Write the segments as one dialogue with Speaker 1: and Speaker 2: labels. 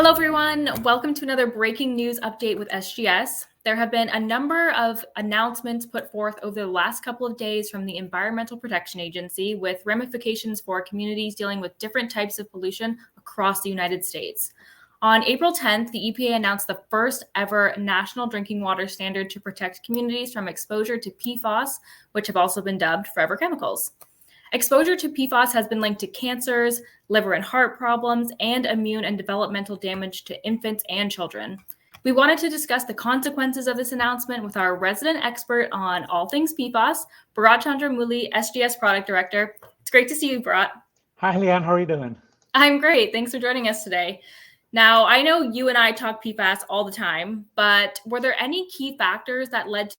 Speaker 1: Hello, everyone. Welcome to another breaking news update with SGS. There have been a number of announcements put forth over the last couple of days from the Environmental Protection Agency with ramifications for communities dealing with different types of pollution across the United States. On April 10th, the EPA announced the first ever national drinking water standard to protect communities from exposure to PFAS, which have also been dubbed forever chemicals. Exposure to PFAS has been linked to cancers, liver and heart problems, and immune and developmental damage to infants and children. We wanted to discuss the consequences of this announcement with our resident expert on all things PFAS, Bharat Chandramouli, SGS Product Director. It's great to see you, Bharat.
Speaker 2: Hi, Leanne. How are you doing?
Speaker 1: I'm great. Thanks for joining us today. Now, I know you and I talk PFAS all the time, but were there any key factors that led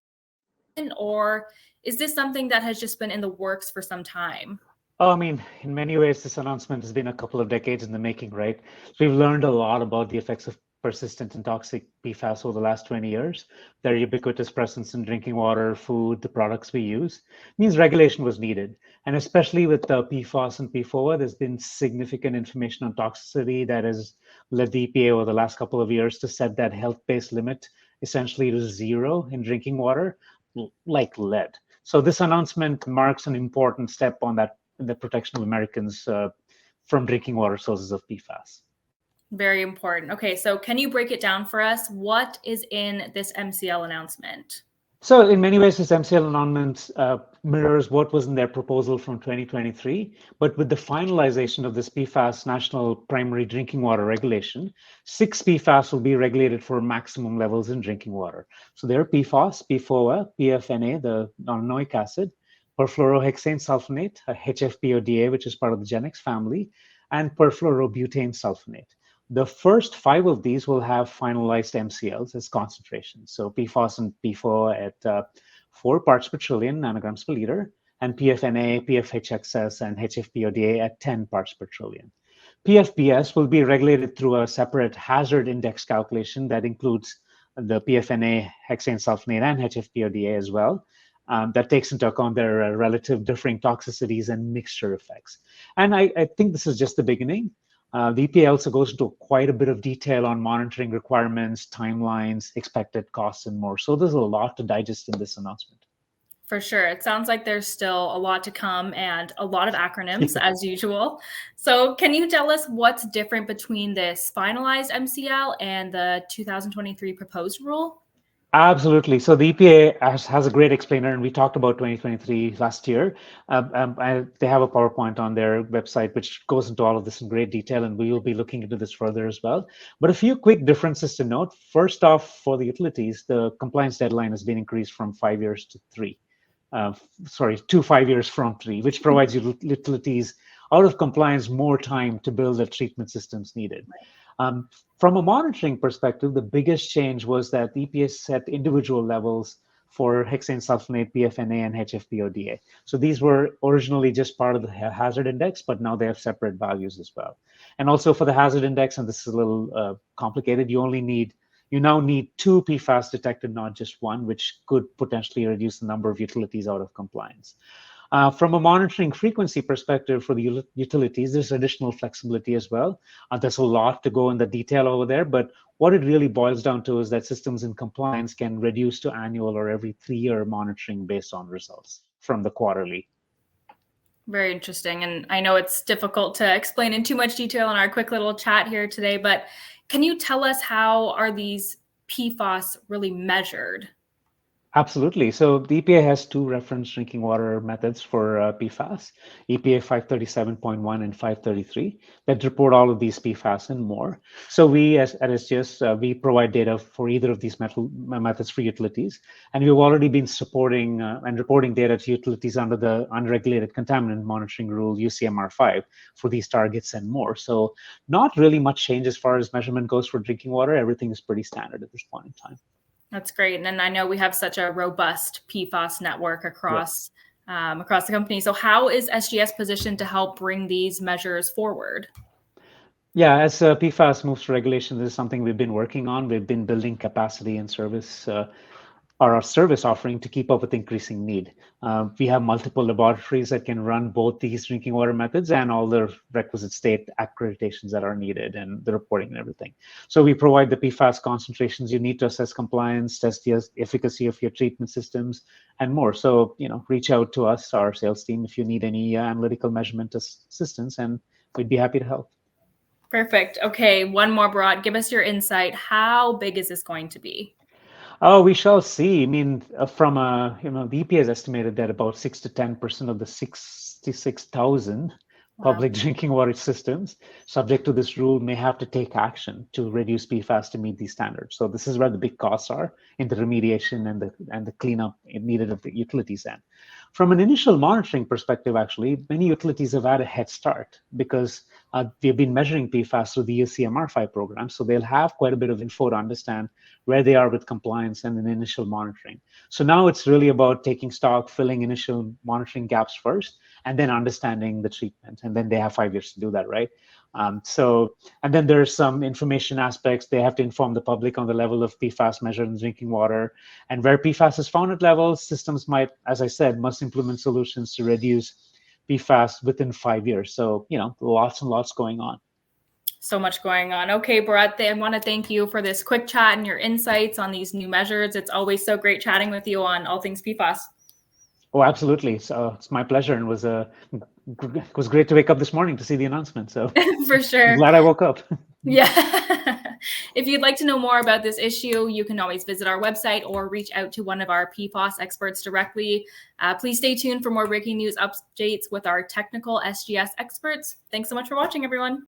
Speaker 1: to, or is this something that has just been in the works for some time?
Speaker 2: Oh, I mean, in many ways, this announcement has been a couple of decades in the making, right? So we've learned a lot about the effects of persistent and toxic PFAS over the last 20 years. Their ubiquitous presence in drinking water, food, the products we use means regulation was needed. And especially with the PFAS and PFOA, there's been significant information on toxicity that has led the EPA over the last couple of years to set that health-based limit essentially to zero in drinking water, like lead. So this announcement marks an important step on that in the protection of Americans from drinking water sources of PFAS.
Speaker 1: Very important. Okay, so can you break it down for us? What is in this MCL announcement?
Speaker 2: So in many ways, this MCL announcement mirrors what was in their proposal from 2023, but with the finalization of this PFAS National Primary Drinking Water Regulation, 6 PFAS will be regulated for maximum levels in drinking water. So there are PFAS, PFOA, PFNA, the non-anoic acid, perfluorohexane sulfonate, HFPODA, which is part of the Genex family, and perfluorobutane sulfonate. The first 5 of these will have finalized MCLs as concentrations. So PFAS and PFOA at 4 parts per trillion nanograms per liter, and PFNA, PFHXS, and HFPODA at 10 parts per trillion. PFBS will be regulated through a separate hazard index calculation that includes the PFNA, hexane sulfonate, and HFPODA as well. That takes into account their relative differing toxicities and mixture effects. And I think this is just the beginning. The EPA also goes into quite a bit of detail on monitoring requirements, timelines, expected costs, and more. So there's a lot to digest in this announcement.
Speaker 1: For sure. It sounds like there's still a lot to come and a lot of acronyms as usual. So can you tell us what's different between this finalized MCL and the 2023 proposed rule?
Speaker 2: Absolutely. So the EPA has a great explainer, and we talked about 2023 last year. They have a PowerPoint on their website which goes into all of this in great detail, and we will be looking into this further as well. But a few quick differences to note. First off, for the utilities, the compliance deadline has been increased from 5 years to 3. To 5 years from 3, which provides utilities out of compliance more time to build the treatment systems needed. From a monitoring perspective, the biggest change was that the EPA set individual levels for hexane sulfonate, PFNA, and HFPODA. So these were originally just part of the hazard index, but now they have separate values as well. And also for the hazard index, and this is a little complicated, you now need 2 PFAS detected, not just 1, which could potentially reduce the number of utilities out of compliance. From a monitoring frequency perspective for the utilities, there's additional flexibility as well. There's a lot to go in the detail over there, but what it really boils down to is that systems in compliance can reduce to annual or every 3-year monitoring based on results from the quarterly.
Speaker 1: Very interesting. And I know it's difficult to explain in too much detail in our quick little chat here today, but can you tell us how are these PFAS really measured?
Speaker 2: Absolutely. So the EPA has 2 reference drinking water methods for PFAS, EPA 537.1 and 533, that report all of these PFAS and more. So we, at SGS, we provide data for either of these methods for utilities. And we've already been supporting and reporting data to utilities under the Unregulated Contaminant Monitoring Rule, UCMR5, for these targets and more. So not really much change as far as measurement goes for drinking water. Everything is pretty standard at this point in time.
Speaker 1: That's great. And I know we have such a robust PFAS network across the company. So how is SGS positioned to help bring these measures forward?
Speaker 2: Yeah, as PFAS moves to regulation, this is something we've been working on. We've been building capacity and service our service offering to keep up with increasing need. We have multiple laboratories that can run both these drinking water methods and all the requisite state accreditations that are needed and the reporting and everything. So we provide the PFAS concentrations you need to assess compliance, test the efficacy of your treatment systems, and more. So, reach out to us, our sales team, if you need any analytical measurement assistance, and we'd be happy to help.
Speaker 1: Perfect. Okay, one more, Bharat. Give us your insight. How big is this going to be?
Speaker 2: Oh, we shall see. I mean, from the EPA has estimated that about 6 to 10% of the 66,000 public drinking water systems subject to this rule may have to take action to reduce PFAS to meet these standards. So this is where the big costs are in the remediation and the cleanup needed at the utilities end. From an initial monitoring perspective, actually, many utilities have had a head start because we've been measuring PFAS through the CMR5 program, so they'll have quite a bit of info to understand where they are with compliance and in initial monitoring. So now it's really about taking stock, filling initial monitoring gaps first, and then understanding the treatment. And then they have 5 years to do that, right? And then there's some information aspects. They have to inform the public on the level of PFAS measured in drinking water. And where PFAS is found at levels, systems might, as I said, must implement solutions to reduce PFAS within 5 years. So, lots and lots going on.
Speaker 1: So much going on. Okay, Bharat, I want to thank you for this quick chat and your insights on these new measures. It's always so great chatting with you on all things PFAS.
Speaker 2: Oh, absolutely. So it's my pleasure, and it was great to wake up this morning to see the announcement. So
Speaker 1: for sure.
Speaker 2: I'm glad I woke up.
Speaker 1: Yeah. If you'd like to know more about this issue, you can always visit our website or reach out to one of our PFAS experts directly. Please stay tuned for more breaking news updates with our technical SGS experts. Thanks so much for watching, everyone.